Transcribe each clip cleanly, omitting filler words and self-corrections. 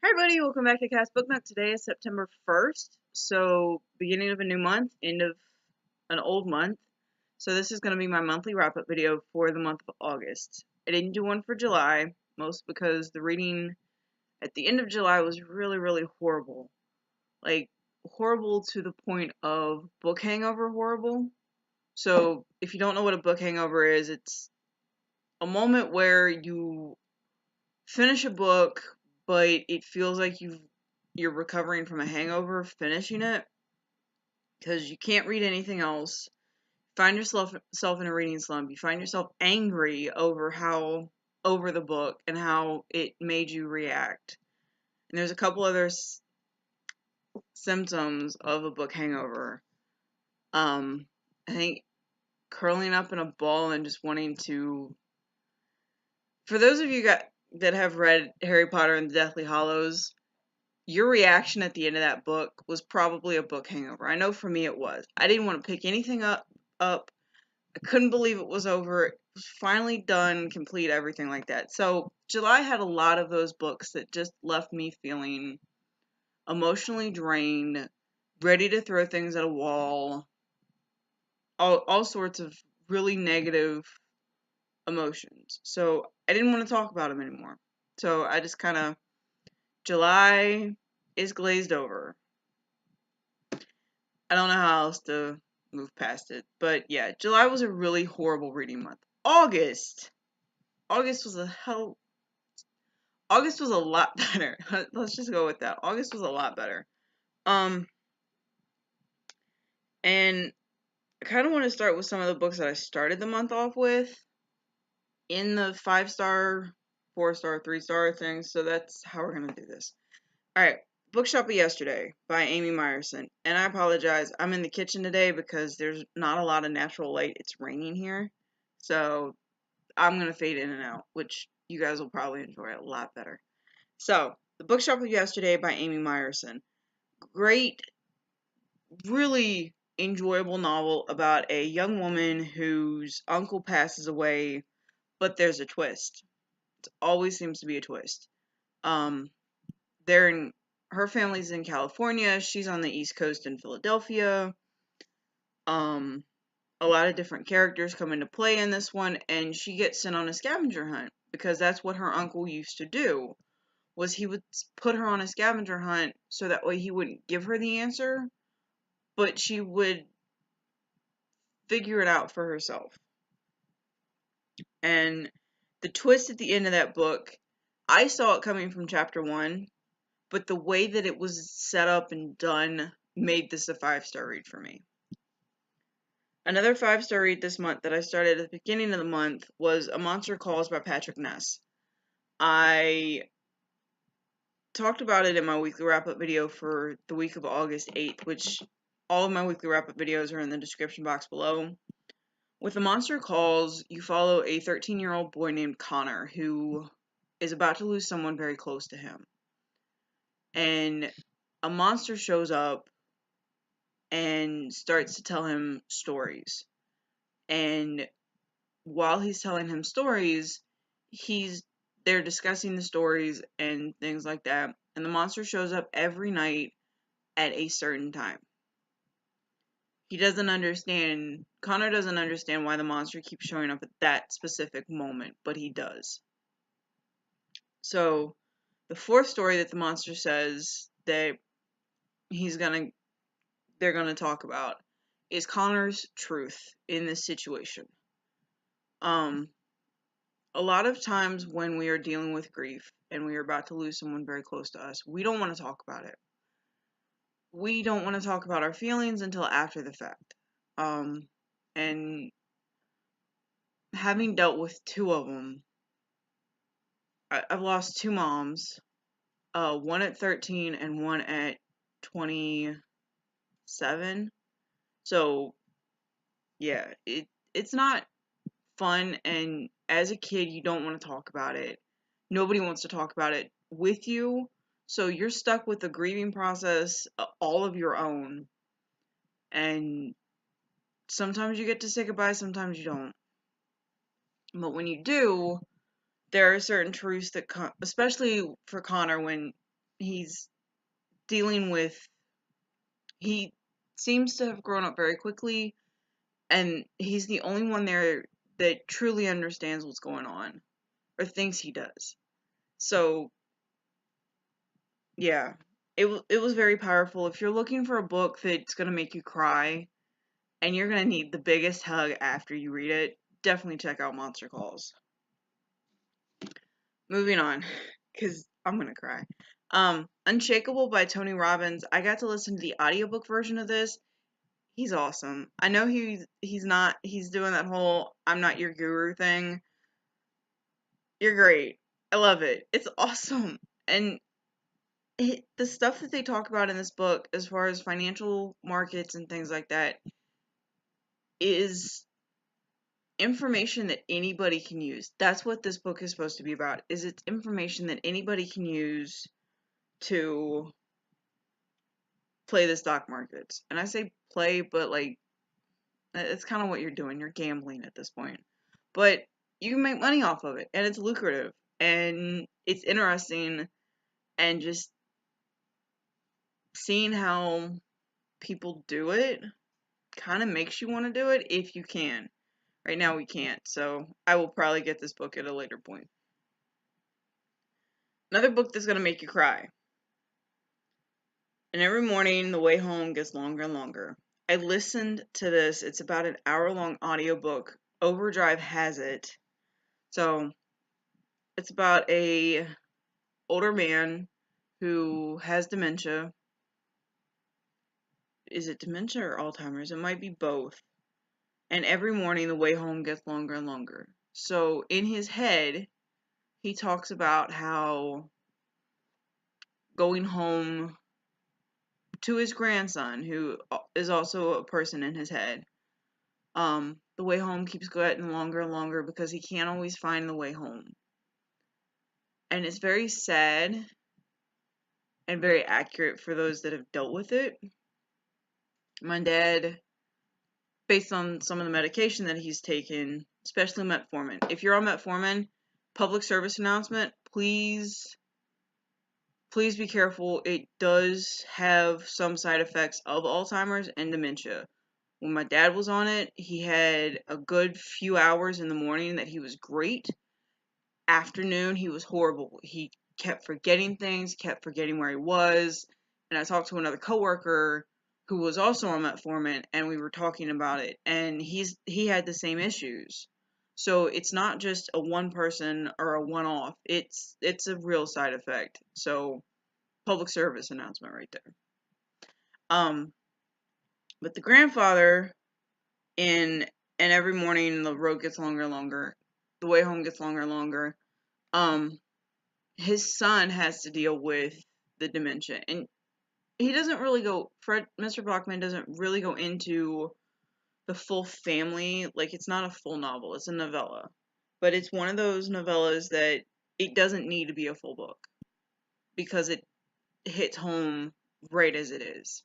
Hi everybody, welcome back to Cast Book Nook. Today is September 1st, so beginning of a new month, end of an old month. So this is going to be my monthly wrap-up video for the month of August. I didn't do one for July, most because the reading at the end of July was really horrible. Like, horrible to the point of book hangover horrible. So if you don't know what a book hangover is, it's a moment where you finish a book, but it feels like you're recovering from a hangover finishing it because you can't read anything else. Find yourself in a reading slump. You find yourself angry over the book and how it made you react. And there's a couple other symptoms of a book hangover. I think curling up in a ball and just wanting to. For those of you that have read Harry Potter and the Deathly Hallows, your reaction at the end of that book was probably a book hangover. I know for me it was. I didn't want to pick anything up. I couldn't believe it was over. It was finally done, complete, everything like that. So July had a lot of those books that just left me feeling emotionally drained, ready to throw things at a wall, all sorts of really negative emotions. So I didn't want to talk about them anymore. So I just kind of, July is glazed over. I don't know how else to move past it. But yeah, July was a really horrible reading month. August was August was a lot better. Let's just go with that. August was a lot better. And I kind of want to start with some of the books that I started the month off with in the 5-star, 4-star, 3-star things. So that's how we're going to do this. All right. Bookshop of Yesterday by Amy Meyerson. And I apologize, I'm in the kitchen today because there's not a lot of natural light. It's raining here. So I'm going to fade in and out, which you guys will probably enjoy a lot better. So, The Bookshop of Yesterday by Amy Meyerson. Great, really enjoyable novel about a young woman whose uncle passes away, but there's a twist. It always seems to be a twist. Her family's in California, she's on the East Coast in Philadelphia. A lot of different characters come into play in this one, and she gets sent on a scavenger hunt because that's what her uncle used to do. Was he would put her on a scavenger hunt so that way he wouldn't give her the answer, but she would figure it out for herself. And the twist at the end of that book, I saw it coming from chapter 1, but the way that it was set up and done made this a 5-star read for me. Another 5-star read this month that I started at the beginning of the month was A Monster Calls by Patrick Ness. I talked about it in my weekly wrap-up video for the week of August 8th, which all of my weekly wrap-up videos are in the description box below. With A Monster Calls, you follow a 13-year-old boy named Connor who is about to lose someone very close to him. And a monster shows up and starts to tell him stories. And while he's telling him stories, they're discussing the stories and things like that. And the monster shows up every night at a certain time. Connor doesn't understand why the monster keeps showing up at that specific moment, but he does. So, the 4th story that the monster says that they're gonna talk about is Connor's truth in this situation. A lot of times when we are dealing with grief and we are about to lose someone very close to us, we don't want to talk about it. We don't want to talk about our feelings until after the fact. And having dealt with 2 of them, I've lost 2 moms, one at 13 and one at 27. So, yeah, it's not fun, and as a kid, you don't want to talk about it. Nobody wants to talk about it with you, so you're stuck with the grieving process all of your own, and sometimes you get to say goodbye, sometimes you don't. But when you do, there are certain truths that, especially for Connor, when he's dealing with, he seems to have grown up very quickly, and he's the only one there that truly understands what's going on, or thinks he does. So, yeah, it was very powerful. If you're looking for a book that's going to make you cry, and you're going to need the biggest hug after you read it, definitely check out Monster Calls. Moving on, because I'm going to cry. Unshakeable by Tony Robbins. I got to listen to the audiobook version of this. He's awesome. I know he's doing that whole I'm not your guru thing. You're great. I love it. It's awesome. And the stuff that they talk about in this book, as far as financial markets and things like that, is information that anybody can use. That's what this book is supposed to be about. Is it's information that anybody can use to play the stock markets. And I say play, but like, it's kind of what you're doing. You're gambling at this point. But you can make money off of it, and it's lucrative, and it's interesting, and just seeing how people do it kind of makes you want to do it if you can. Right now we can't, so I will probably get this book at a later point. Another book that's going to make you cry. And every morning the way home gets longer and longer. I listened to this. It's about an hour-long audiobook. Overdrive has it. So it's about a older man who has dementia. Is it dementia or Alzheimer's? It might be both. And every morning the way home gets longer and longer. So in his head, he talks about how going home to his grandson, who is also a person in his head, the way home keeps getting longer and longer because he can't always find the way home. And it's very sad and very accurate for those that have dealt with it. My dad, based on some of the medication that he's taken, especially metformin. If you're on metformin, public service announcement, please be careful. It does have some side effects of Alzheimer's and dementia. When my dad was on it, he had a good few hours in the morning that he was great. Afternoon, he was horrible. He kept forgetting things, kept forgetting where he was. And I talked to another coworker who was also on metformin, and we were talking about it. And he had the same issues. So it's not just a one person or a one-off. It's a real side effect. So public service announcement right there. But the grandfather in and every morning the road gets longer and longer, the way home gets longer and longer. His son has to deal with the dementia, and he doesn't really go. Mr. Backman doesn't really go into the full family. Like, it's not a full novel; it's a novella, but it's one of those novellas that it doesn't need to be a full book because it hits home right as it is.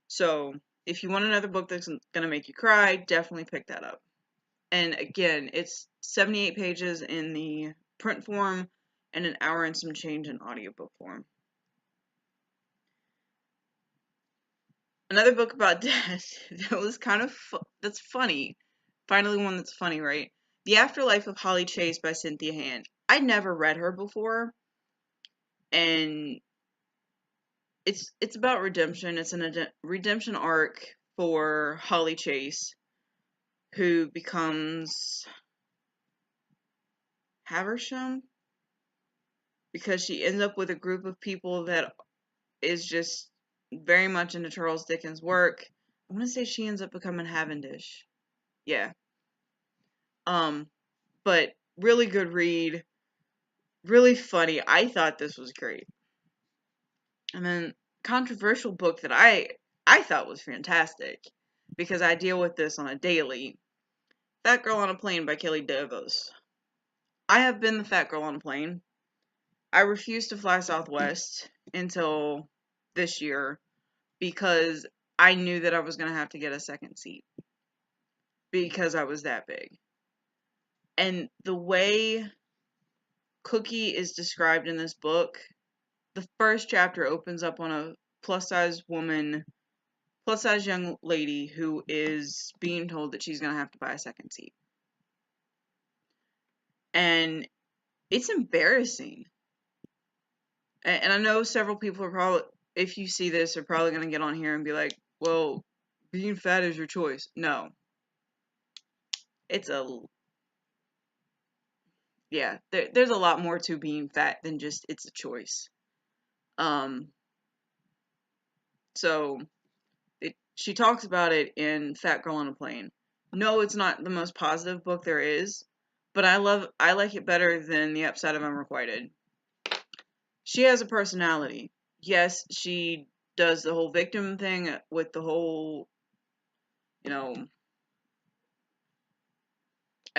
So, if you want another book that's gonna make you cry, definitely pick that up. And again, it's 78 pages in the print form and an hour and some change in audiobook form. Another book about death that was kind of that's funny. Finally one that's funny, right? The Afterlife of Holly Chase by Cynthia Hand. I'd never read her before, and it's about redemption. It's a redemption arc for Holly Chase, who becomes Haversham because she ends up with a group of people that is just very much into Charles Dickens' work. I want to say she ends up becoming Havendish. Yeah. But really good read. Really funny. I thought this was great. And then controversial book that I thought was fantastic because I deal with this on a daily. Fat Girl on a Plane by Kelly Devos. I have been the fat girl on a plane. I refused to fly Southwest until this year because I knew that I was going to have to get a second seat because I was that big. And the way Cookie is described in this book, the first chapter opens up on a plus-size young lady who is being told that she's going to have to buy a second seat. And it's embarrassing. And I know several people are probably, if you see this, are probably going to get on here and be like, well, being fat is your choice. No. There's a lot more to being fat than just it's a choice. So she talks about it in Fat Girl on a Plane. No, it's not the most positive book there is, but I like it better than The Upside of Unrequited. She has a personality. Yes, she does the whole victim thing with the whole, I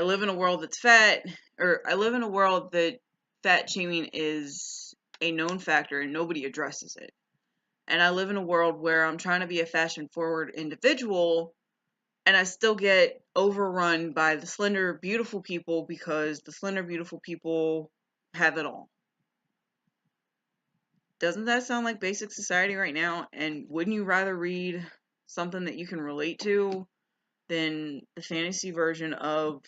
live in a world that's fat, or I live in a world that fat shaming is a known factor and nobody addresses it. And I live in a world where I'm trying to be a fashion forward individual and I still get overrun by the slender, beautiful people because the slender, beautiful people have it all. Doesn't that sound like basic society right now? And wouldn't you rather read something that you can relate to than the fantasy version of,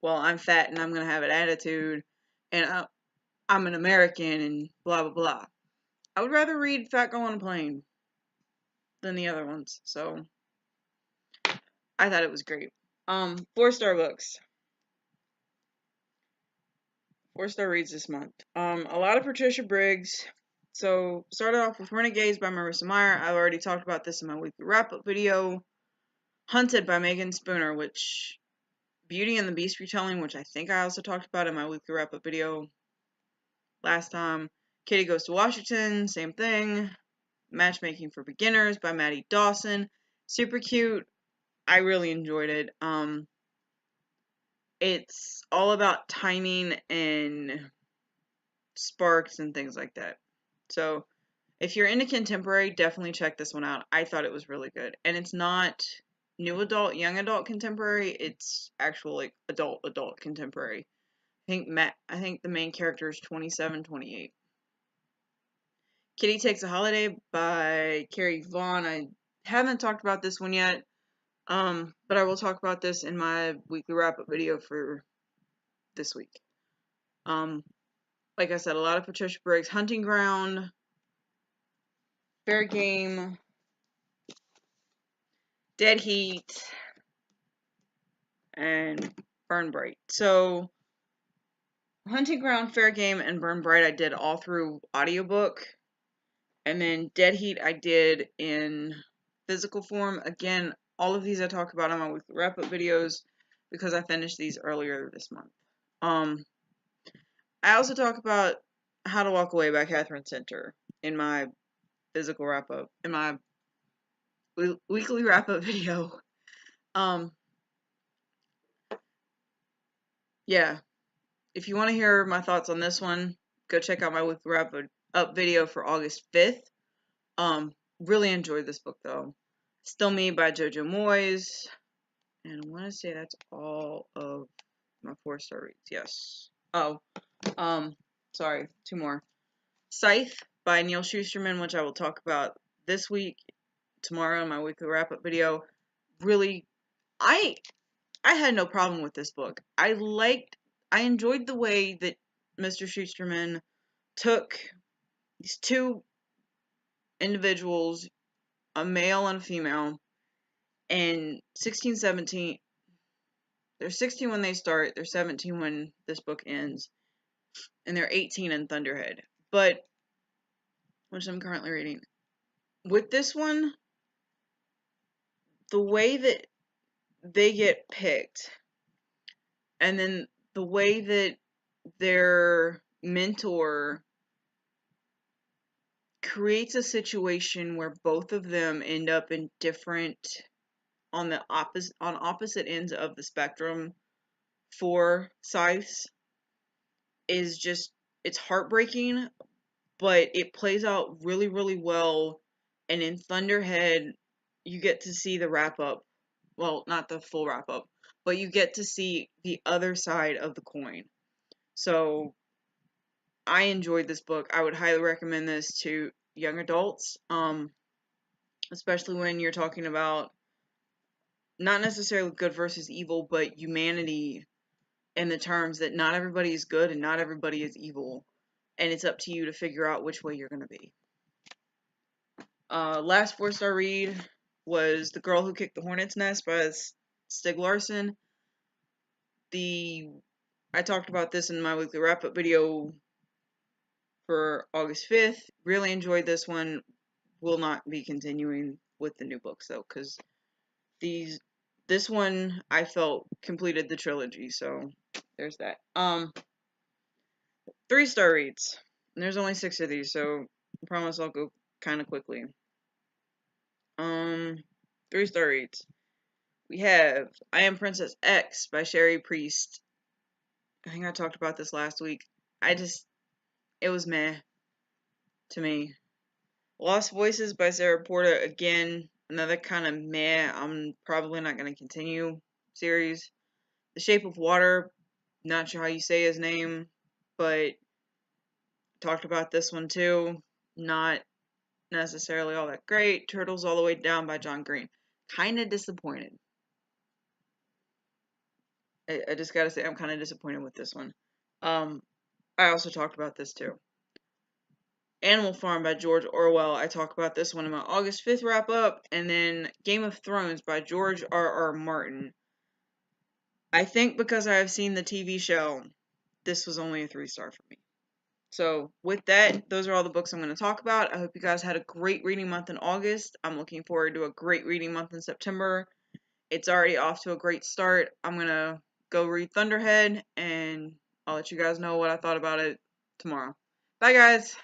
well, I'm fat and I'm going to have an attitude and I'm an American and blah, blah, blah. I would rather read Fat Girl on a Plane than the other ones. So I thought it was great. 4-star books. 4-star reads this month. A lot of Patricia Breaks. So started off with Renegades by Marissa Meyer. I've already talked about this in my weekly wrap-up video. Hunted by Meagan Spooner, which Beauty and the Beast retelling, which I think I also talked about in my weekly wrap-up video last time. Kitty Goes to Washington, same thing. Matchmaking for Beginners by Maddie Dawson. Super cute. I really enjoyed it. It's all about timing and sparks and things like that. So if you're into contemporary, definitely check this one out. I thought it was really good. And it's not new adult, young adult contemporary. It's actual like adult contemporary. I think the main character is 27, 28. Kitty Takes a Holiday by Carrie Vaughn. I haven't talked about this one yet. But I will talk about this in my weekly wrap-up video for this week. Like I said, a lot of Patricia Breaks. Hunting Ground, Fair Game, Dead Heat, and Burn Bright. So, Hunting Ground, Fair Game, and Burn Bright I did all through audiobook. And then Dead Heat I did in physical form. Again, all of these I talk about on my weekly wrap-up videos because I finished these earlier this month. I also talk about How to Walk Away by Catherine Center in my physical wrap-up, in my weekly wrap-up video. Yeah, if you want to hear my thoughts on this one, go check out my weekly wrap-up video for August 5th. Really enjoyed this book, though. Still Me by Jojo Moyes. And I want to say that's all of my 4-star reads. Yes. Oh, sorry, 2 more. Scythe by Neil Shusterman, which I will talk about this week, tomorrow in my weekly wrap-up video. Really, I had no problem with this book. I enjoyed the way that Mr. Shusterman took these 2 individuals, a male and a female, and 16, 17, they're 16 when they start, they're 17 when this book ends, and they're 18 in Thunderhead, which I'm currently reading. With this one, the way that they get picked, and then the way that their mentor creates a situation where both of them end up in on opposite ends of the spectrum for scythes is just, it's heartbreaking, but it plays out really, really well. And in Thunderhead, you get to see the wrap up. Well, not the full wrap up, but you get to see the other side of the coin. So I enjoyed this book. I would highly recommend this to young adults, especially when you're talking about not necessarily good versus evil, but humanity in the terms that not everybody is good and not everybody is evil. And it's up to you to figure out which way you're going to be. Last 4-star read was The Girl Who Kicked the Hornet's Nest by Stieg Larsson. I talked about this in my weekly wrap-up video for August 5th. Really enjoyed this one. Will not be continuing with the new books though, because this one I felt completed the trilogy, so there's that. 3-star reads. And there's only 6 of these, so I promise I'll go kind of quickly. 3-star reads. We have I Am Princess X by Sherry Priest. I think I talked about this last week. It was meh to me. Lost Voices by Sarah Porta, again, another kind of meh. I'm probably not going to continue series. The Shape of Water, not sure how you say his name, but talked about this one too. Not necessarily all that great. Turtles All the Way Down by John Green. Kind of disappointed. I just gotta say, I'm kind of disappointed with this one. I also talked about this too. Animal Farm by George Orwell. I talk about this one in my August 5th wrap up. And then Game of Thrones by George R.R. Martin. I think because I have seen the TV show, this was only a 3-star for me. So with that, those are all the books I'm going to talk about. I hope you guys had a great reading month in August. I'm looking forward to a great reading month in September. It's already off to a great start. I'm going to go read Thunderhead, and I'll let you guys know what I thought about it tomorrow. Bye, guys!